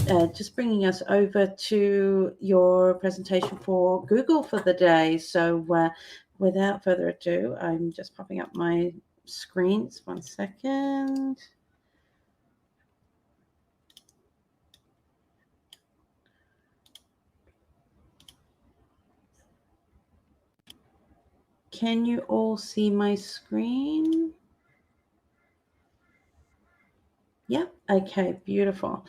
just bringing us over to your presentation for Google for the day. So without further ado, I'm just popping up my screens. 1 second. Can you all see my screen? Yep. Okay, beautiful.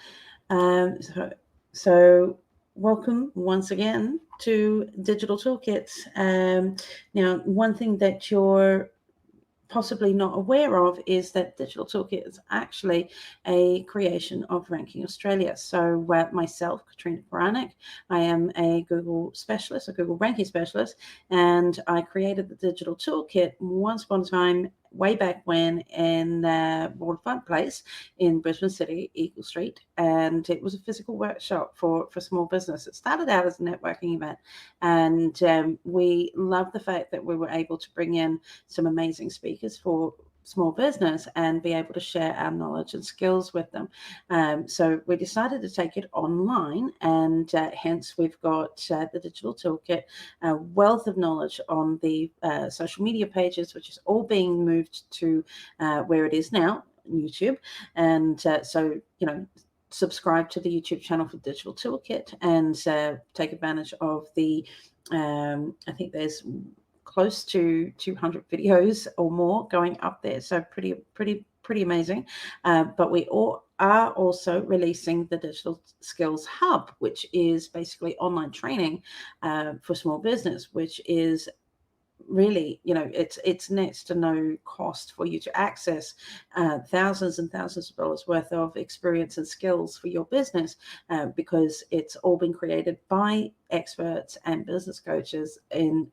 So welcome once again to Digital Toolkits. Now, one thing that you're possibly not aware of is that Digital Toolkit is actually a creation of Ranking Australia. So myself, Katrina Baranek, I am a Google specialist, a Google ranking specialist, and I created the Digital Toolkit once upon a time, way back when, in Waterfront Place in Brisbane City, Eagle Street, and it was a physical workshop for small business. It started out as a networking event, and we loved the fact that we were able to bring in some amazing speakers for small business and be able to share our knowledge and skills with them. So we decided to take it online, and hence we've got the Digital Toolkit, a wealth of knowledge on the social media pages, which is all being moved to where it is now, YouTube. And so, subscribe to the YouTube channel for Digital Toolkit and take advantage of the, I think there's close to 200 videos or more going up there. So pretty amazing. But we are also releasing the Digital Skills Hub, which is basically online training for small business, which is really, it's next to no cost for you to access thousands and thousands of dollars worth of experience and skills for your business, because it's all been created by experts and business coaches in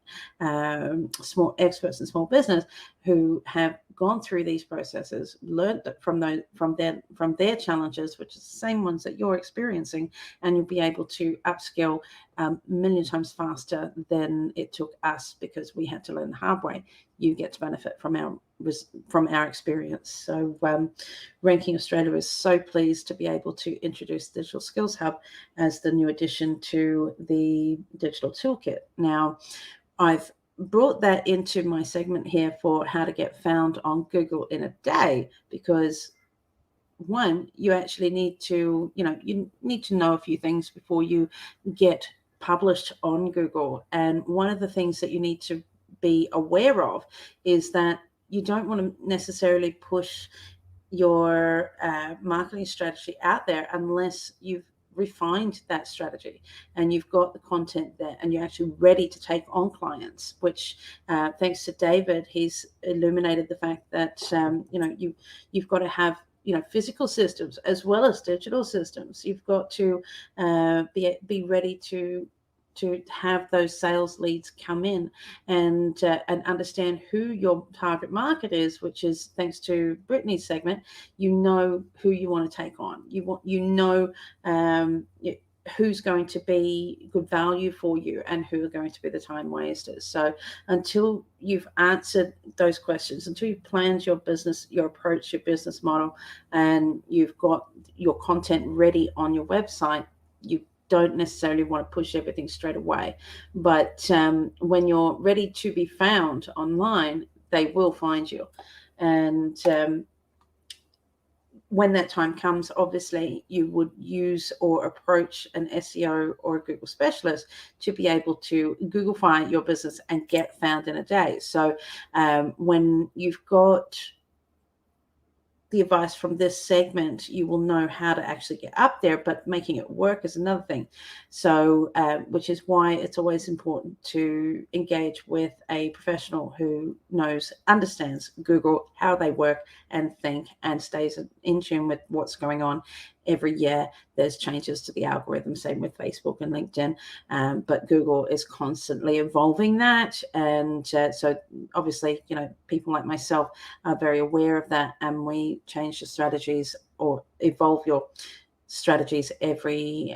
small business who have gone through these processes, learned from their challenges, which is the same ones that you're experiencing, and you'll be able to upskill a million times faster than it took us, because we had to learn the hard way. You get to benefit from our experience. So Ranking Australia is so pleased to be able to introduce Digital Skills Hub as the new addition to the Digital Toolkit. Now, I've brought that into my segment here for how to get found on Google in a day, because one, you actually need to, you need to know a few things before you get published on Google. And one of the things that you need to be aware of is that you don't want to necessarily push your marketing strategy out there unless you've refined that strategy and you've got the content there and you're actually ready to take on clients, which thanks to David, he's illuminated the fact that you've got to have physical systems as well as digital systems. You've got to be ready to have those sales leads come in and understand who your target market is, which is, thanks to Brittany's segment, who you want to take on. Who's going to be good value for you and who are going to be the time wasters. So until you've answered those questions, until you've planned your business, your approach, your business model, and you've got your content ready on your website, you don't necessarily want to push everything straight away. But when you're ready to be found online, they will find you. And when that time comes, obviously you would use or approach an SEO or a Google specialist to be able to Googlefy your business and get found in a day. So when you've got the advice from this segment, you will know how to actually get up there, but making it work is another thing. So which is why it's always important to engage with a professional who understands Google, how they work and think, and stays in tune with what's going on. Every year there's changes to the algorithm, same with Facebook and LinkedIn, but Google is constantly evolving that. And so obviously, people like myself are very aware of that, and we change the strategies or evolve your strategies every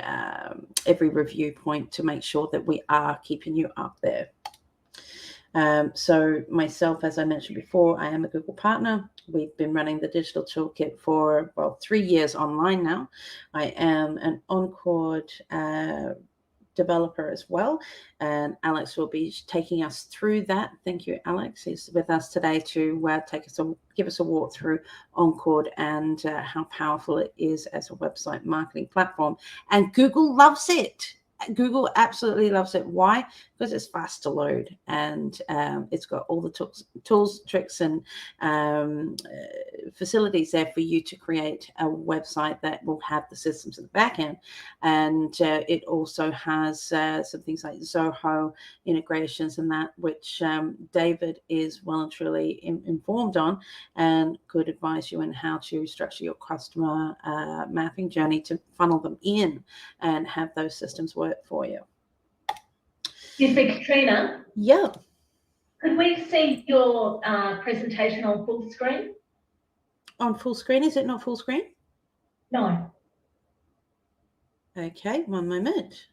review point to make sure that we are keeping you up there. So myself, as I mentioned before, I am a Google partner. We've been running the Digital Toolkit for, 3 years online now. I am an OnChord developer as well, and Alex will be taking us through that. Thank you, Alex. He's with us today to give us a walk through OnChord and how powerful it is as a website marketing platform. And Google loves it. Google absolutely loves it. Why? Because it's fast to load, and it's got all the tools, tricks, and facilities there for you to create a website that will have the systems at the back end. And it also has some things like Zoho integrations and that, which David is well and truly informed on, and could advise you on how to structure your customer mapping journey to funnel them in and have those systems work for you. Excuse me, Katrina. Yeah. Could we see your presentation on full screen? On full screen? Is it not full screen? No. Okay, one moment.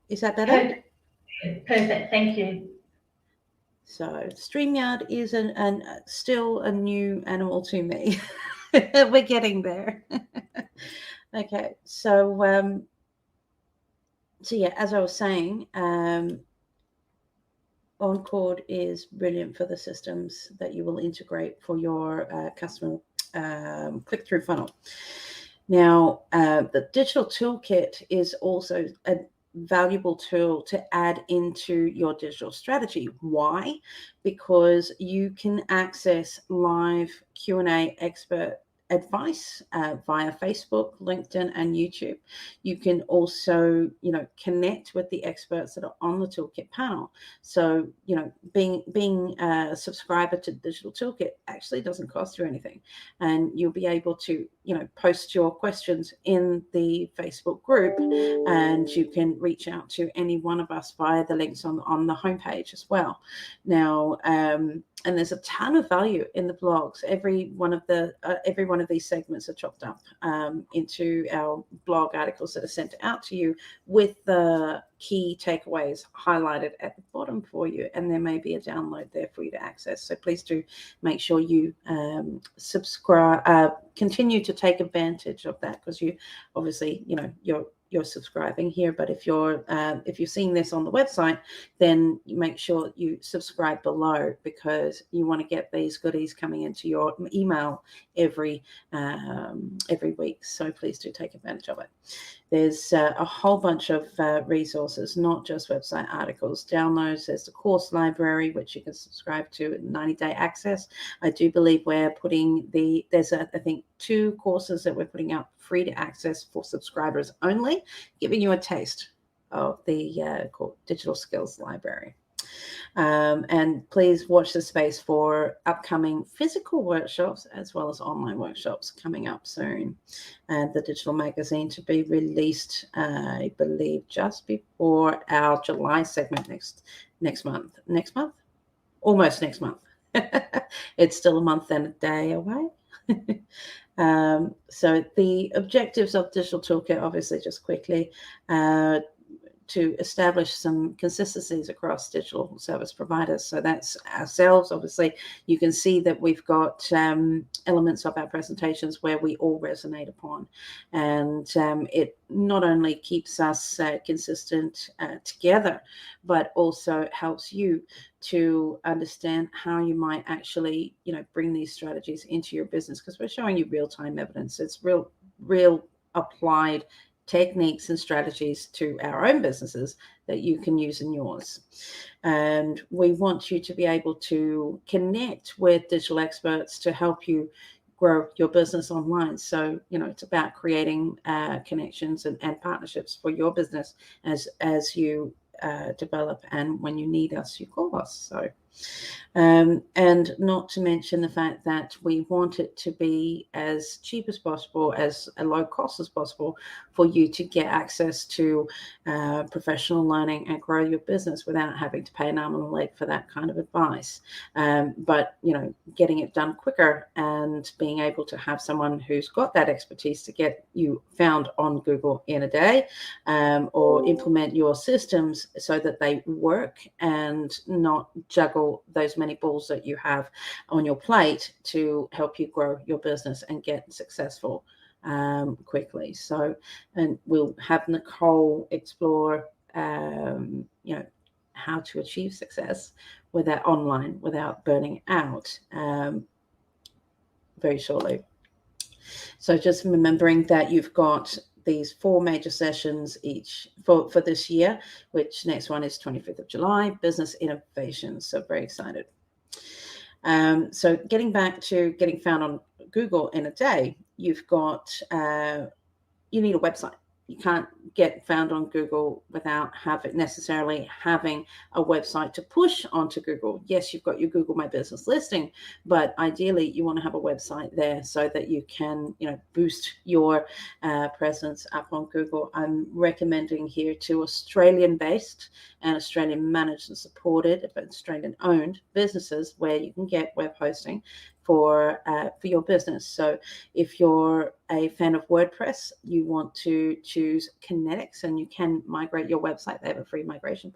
Is that better? Perfect. Thank you. So StreamYard is still a new animal to me. We're getting there. Okay, so yeah, as I was saying, OnChord is brilliant for the systems that you will integrate for your customer click-through funnel. Now, the Digital Toolkit is also a valuable tool to add into your digital strategy. Why? Because you can access live Q&A expert advice via Facebook, LinkedIn, and YouTube. You can also, connect with the experts that are on the Toolkit panel. So, being a subscriber to Digital Toolkit actually doesn't cost you anything, and you'll be able to, post your questions in the Facebook group, and you can reach out to any one of us via the links on the homepage as well. Now, and there's a ton of value in the blogs. Every one of these segments are chopped up into our blog articles that are sent out to you with the key takeaways highlighted at the bottom for you, and there may be a download there for you to access. So please do make sure you subscribe, continue to take advantage of that, because you obviously, you're subscribing here, but if you're seeing this on the website, then you make sure you subscribe below, because you want to get these goodies coming into your email every week. So please do take advantage of it. There's a whole bunch of resources, not just website articles, downloads. There's the course library, which you can subscribe to, 90-day access. I do believe we're putting there's I think 2 courses that we're putting out free to access for subscribers only, giving you a taste of the digital skills library. And please watch the space for upcoming physical workshops as well as online workshops coming up soon. And the digital magazine to be released, I believe, just before our July segment next month. Almost next month. It's still a month and a day away. So the objectives of Digital Toolkit, obviously, just quickly, to establish some consistencies across digital service providers. So that's ourselves. Obviously, you can see that we've got elements of our presentations where we all resonate upon. And it not only keeps us consistent together, but also helps you to understand how you might actually, bring these strategies into your business, because we're showing you real-time evidence. It's real applied techniques and strategies to our own businesses that you can use in yours. And we want you to be able to connect with digital experts to help you grow your business online. So, it's about creating connections and partnerships for your business as you develop, and when you need us, you call us. So And not to mention the fact that we want it to be as cheap as possible, as a low cost as possible, for you to get access to professional learning and grow your business without having to pay an arm and a leg for that kind of advice. But getting it done quicker and being able to have someone who's got that expertise to get you found on Google in a day, or implement your systems so that they work and not juggle those many balls that you have on your plate to help you grow your business and get successful quickly. So, and we'll have Nicole explore how to achieve success without online without burning out very shortly. So just remembering that you've got these 4 major sessions each for this year, which next one is 25th of July, business innovation. So very excited. So getting back to getting found on Google in a day, you've got, you need a website. You can't get found on Google without necessarily having a website to push onto Google. Yes, you've got your Google My Business listing, but ideally you want to have a website there so that you can, boost your presence up on Google. I'm recommending here to Australian-based and Australian managed and supported, but Australian-owned businesses where you can get web hosting for your business. So if you're a fan of WordPress, you want to choose Kinetics, and you can migrate your website. They have a free migration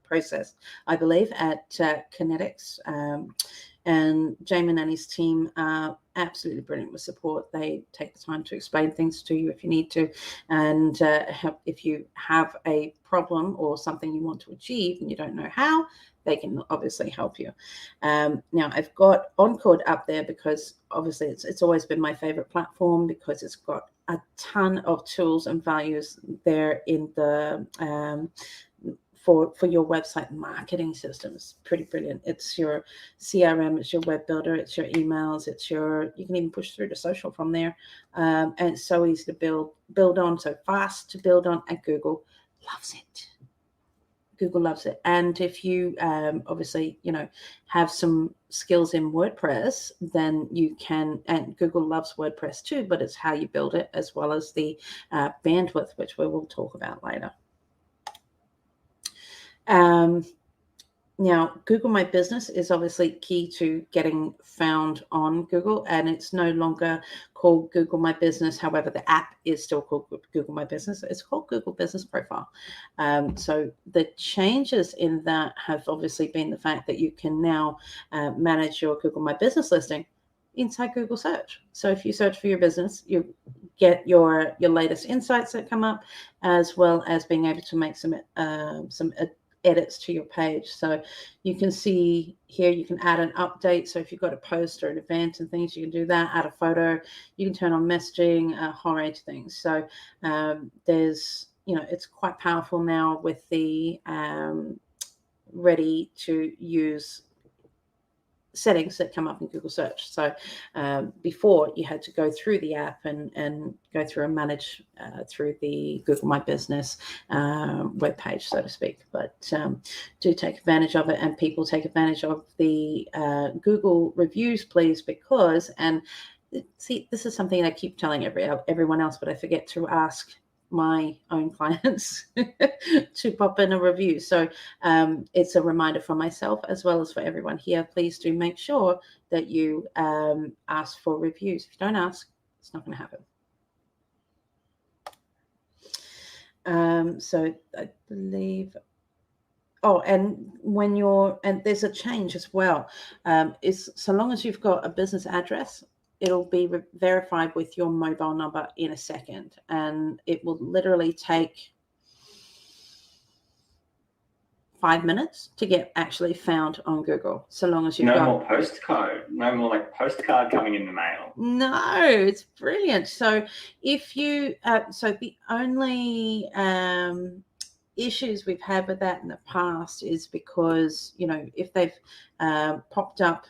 process, I believe, at Kinetics. And Jamin and his team are absolutely brilliant with support. They take the time to explain things to you if you need to, and if you have a problem or something you want to achieve and you don't know how, they can obviously help you. Now, I've got Oncord up there because obviously it's always been my favorite platform, because it's got a ton of tools and values there in the for your website marketing systems. Pretty brilliant. It's your CRM, it's your web builder, it's your emails, you can even push through to social from there. And it's so easy to build on, so fast to build on, and Google loves it. Google loves it. And if you obviously, have some skills in WordPress, then you can, and Google loves WordPress too, but it's how you build it as well as the bandwidth, which we will talk about later. Now, Google My Business is obviously key to getting found on Google, and it's no longer called Google My Business. However, the app is still called Google My Business. It's called Google Business Profile. So the changes in that have obviously been the fact that you can now manage your Google My Business listing inside Google Search. So if you search for your business, you get your latest insights that come up, as well as being able to make some edits to your page. So you can see here, you can add an update. So if you've got a post or an event and things, you can do that, add a photo, you can turn on messaging, a whole range of things. So there's, it's quite powerful now with the ready to use settings that come up in Google search. So before, you had to go through the app and go through and manage through the Google My Business webpage, so to speak. But do take advantage of it, and people take advantage of the Google reviews, please, because, and see, this is something I keep telling everyone else, but I forget to ask my own clients to pop in a review. So it's a reminder for myself as well as for everyone here. Please do make sure that you ask for reviews. If you don't ask, it's not going to happen. So I believe, and and there's a change as well. Is so long as you've got a business address, it'll be verified with your mobile number in a second, and it will literally take 5 minutes to get actually found on Google. So long as you've got more postcode, no more like postcard coming in the mail. No, it's brilliant. So if you, so the only issues we've had with that in the past is because, if they've popped up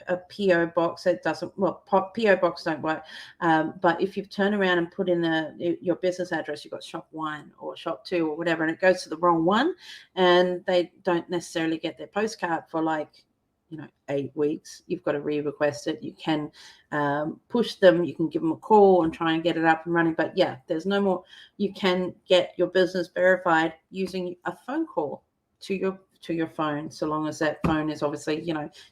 a PO box, it doesn't, well, PO box don't work. But if you turn around and put in your business address, you've got shop 1 or shop 2 or whatever, and it goes to the wrong one, and they don't necessarily get their postcard for 8 weeks, you've got to re-request it. You can push them, you can give them a call and try and get it up and running. But yeah, there's no more. You can get your business verified using a phone call to your phone, so long as that phone is obviously,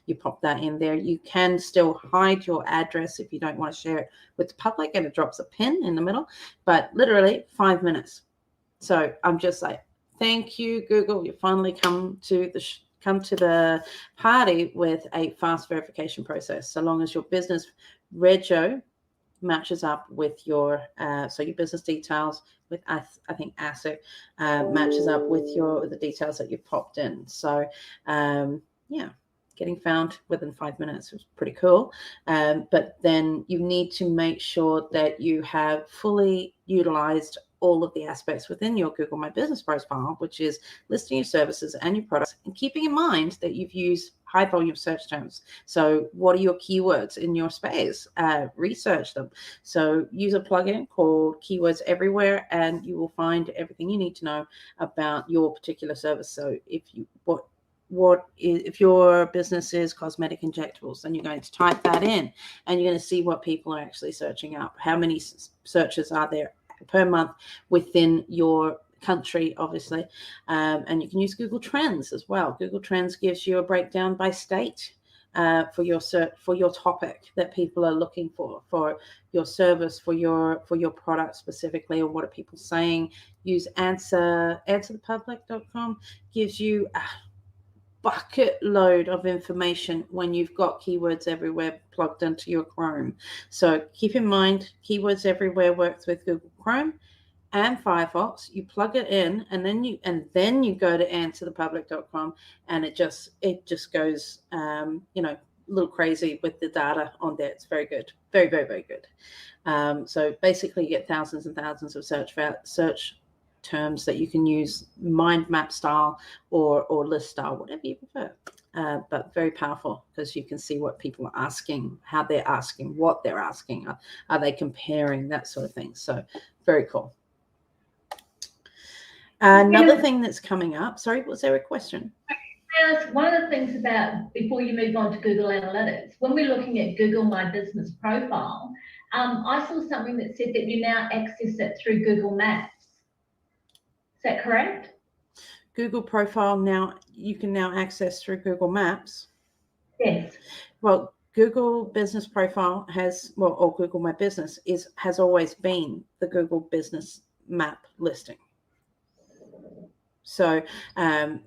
you pop that in there. You can still hide your address if you don't want to share it with the public, and it drops a pin in the middle, but literally 5 minutes. So I'm just like, thank you, Google. You finally come to the party with a fast verification process, so long as your business rego matches up with your your business details with, I think ASIC matches up with the details that you've popped in. So getting found within 5 minutes was pretty cool. But then you need to make sure that you have fully utilized all of the aspects within your Google My Business profile, which is listing your services and your products, and keeping in mind that you've used high volume search terms. So what are your keywords in your space? Research them. So use a plugin called Keywords Everywhere, and you will find everything you need to know about your particular service. So if your business is cosmetic injectables, then you're going to type that in, and you're going to see what people are actually searching up. How many searches are there per month within your country, obviously, and you can use Google Trends as well. Google Trends gives you a breakdown by state for your topic that people are looking for your service, for your product specifically, or what are people saying. Use answerthepublic.com, gives you a bucket load of information when you've got Keywords Everywhere plugged into your Chrome. So keep in mind, Keywords Everywhere works with Google Chrome and Firefox. You plug it in, and then you go to answerthepublic.com, and it just goes a little crazy with the data on there. It's very good, very, very, very good. So basically, you get thousands and thousands of search terms that you can use, mind map style or list style, whatever you prefer. But very powerful, because you can see what people are asking, how they're asking, what they're asking, are they comparing, that sort of thing. So very cool. Another thing that's coming up, sorry, was there a question? One of the things about, before you move on to Google Analytics, when we're looking at Google My Business profile, I saw something that said that you now access it through Google Maps. Is that correct? Google profile you can now access through Google Maps. Yes. Well, Google Business profile or Google My Business has always been the Google Business Map listing. So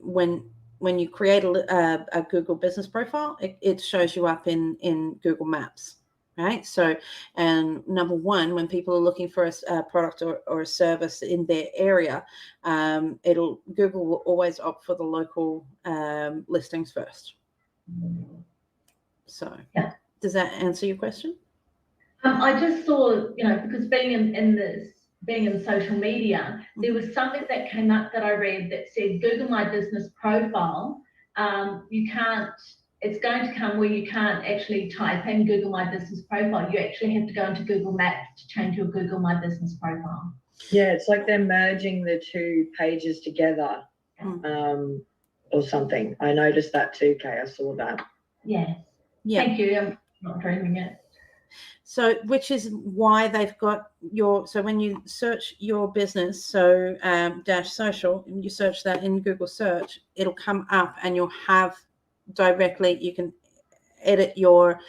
when you create a Google Business profile, it shows you up in Google Maps. Right. So, and number one, when people are looking for a product or a service in their area, Google will always opt for the local listings first. So, yeah. Does that answer your question? I just saw, because being in social media, there was something that came up that I read that said Google My Business profile. It's going to come where you can't actually type in Google My Business profile. You actually have to go into Google Maps to change your Google My Business profile. Yeah, it's like they're merging the two pages together or something. I noticed that too, Kay. I saw that. Yeah. Thank you. I'm not dreaming it. So, which is why they've got so when you search your business, dash social, and you search that in Google search, it'll come up, and you'll have directly, you can edit your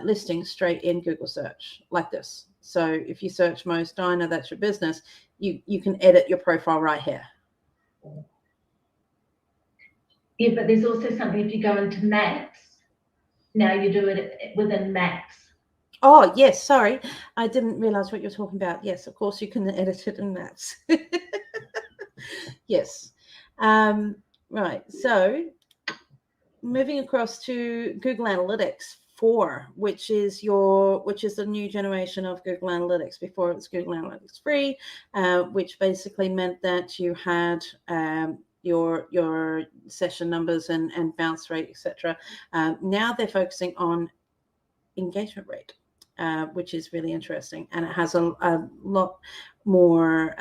listing straight in Google search like this. So if you search Mo's Diner, that's your business, you can edit your profile right here. Yeah, but there's also something, if you go into Maps, now you do it within Maps. Oh, yes, sorry. I didn't realize what you're talking about. Yes, of course, you can edit it in Maps. Yes. Right, so moving across to Google Analytics 4, which is the new generation of Google Analytics. Before, it's Google Analytics 3, which basically meant that you had your session numbers and bounce rate, etc. Now they're focusing on engagement rate, which is really interesting, and it has a lot more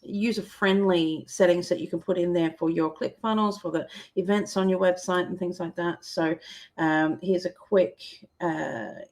user-friendly settings that you can put in there for your ClickFunnels, for the events on your website and things like that. So here's a quick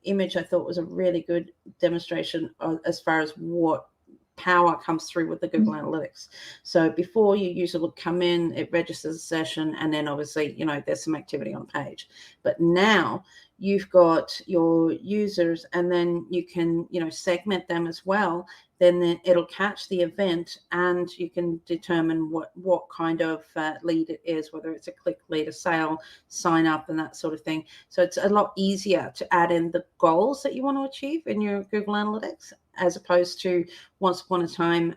image. I thought was a really good demonstration as far as what power comes through with the Google Analytics. So before, your user would come in, it registers a session, and then obviously, there's some activity on the page. But now you've got your users, and then you can, segment them as well. Then it'll catch the event, and you can determine what kind of lead it is, whether it's a click lead, a sale, sign up, and that sort of thing. So it's a lot easier to add in the goals that you want to achieve in your Google Analytics, as opposed to once upon a time,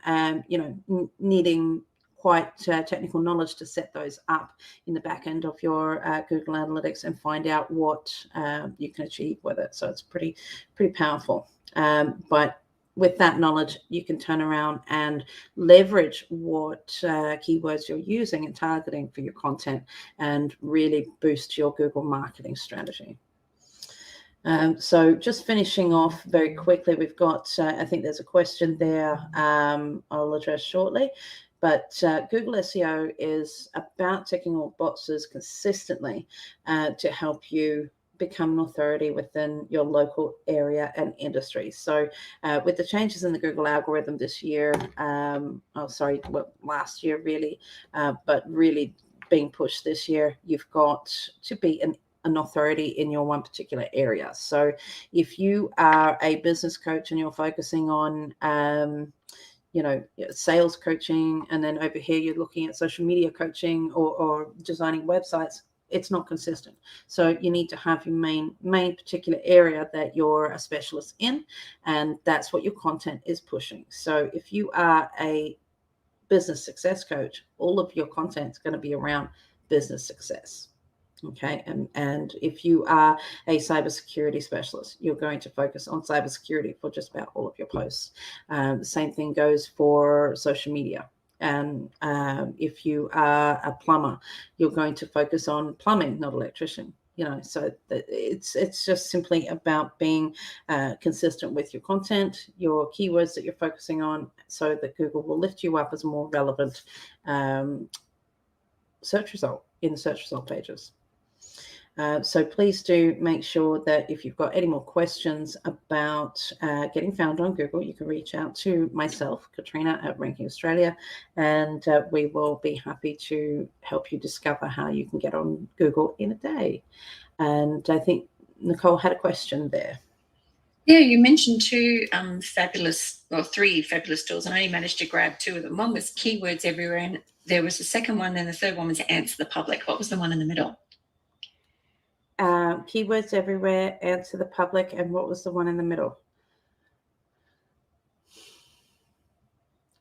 needing quite technical knowledge to set those up in the back end of your Google Analytics and find out what you can achieve with it. So it's pretty powerful. But with that knowledge, you can turn around and leverage what keywords you're using and targeting for your content and really boost your Google marketing strategy. So just finishing off very quickly, we've got, I think there's a question there I'll address shortly. But Google SEO is about ticking all boxes consistently to help you become an authority within your local area and industry. So with the changes in the Google algorithm this year, last year really, but really being pushed this year, you've got to be an authority in your one particular area. So if you are a business coach and you're focusing on sales coaching, and then over here you're looking at social media coaching or designing websites, it's not consistent. So you need to have your main particular area that you're a specialist in, and that's what your content is pushing. So if you are a business success coach, all of your content is going to be around business success. Okay, and if you are a cybersecurity specialist, you're going to focus on cybersecurity for just about all of your posts. The same thing goes for social media. And if you are a plumber, you're going to focus on plumbing, not electrician. So it's just simply about being consistent with your content, your keywords that you're focusing on, so that Google will lift you up as a more relevant search result in the search result pages. So please do make sure that if you've got any more questions about getting found on Google, you can reach out to myself, Katrina, at Ranking Australia, and we will be happy to help you discover how you can get on Google in a day. And I think Nicole had a question there. Yeah, you mentioned three fabulous tools, and I only managed to grab two of them. One was Keywords Everywhere, and there was a second one, and the third one was Answer the Public. What was the one in the middle? Keywords Everywhere, Answer the Public, and what was the one in the middle?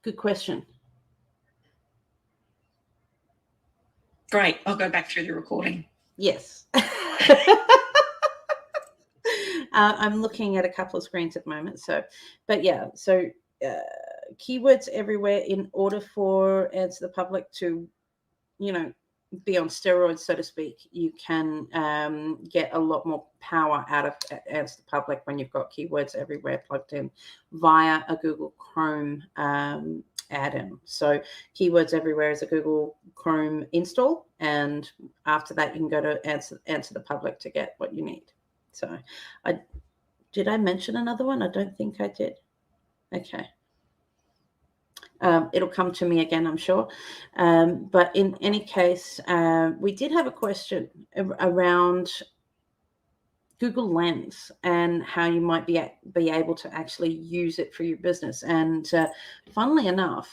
Good question. Great. I'll go back through the recording. Yes. I'm looking at a couple of screens at the moment. So Keywords Everywhere, in order for Answer the Public to, be on steroids, so to speak, you can get a lot more power out of Answer the Public when you've got Keywords Everywhere plugged in via a Google Chrome add-in. So Keywords Everywhere is a Google Chrome install, and after that you can go to Answer the Public to get what you need. So did I mention another one? I don't think I did. Okay. It'll come to me again, I'm sure. But in any case, we did have a question around Google Lens and how you might be able to actually use it for your business. And funnily enough,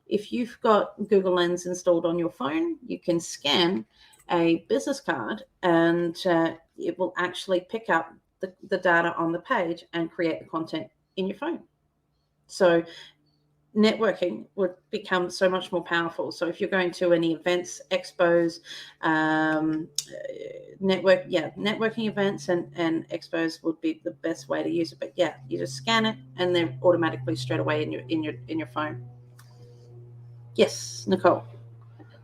if you've got Google Lens installed on your phone, you can scan a business card, and it will actually pick up the data on the page and create the content in your phone. So networking would become so much more powerful. So if you're going to any events, expos, networking events and expos would be the best way to use it. But yeah, you just scan it and they're automatically straight away in your phone. Yes, Nicole.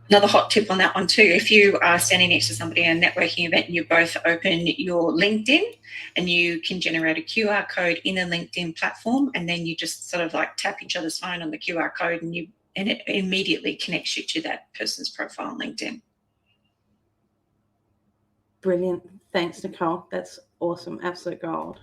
Another hot tip on that one too, if you are standing next to somebody at a networking event and you both open your LinkedIn and you can generate a QR code in a LinkedIn platform, and then you just sort of like tap each other's phone on the QR code and it immediately connects you to that person's profile on LinkedIn. Brilliant. Thanks, Nicole. That's awesome. Absolute gold.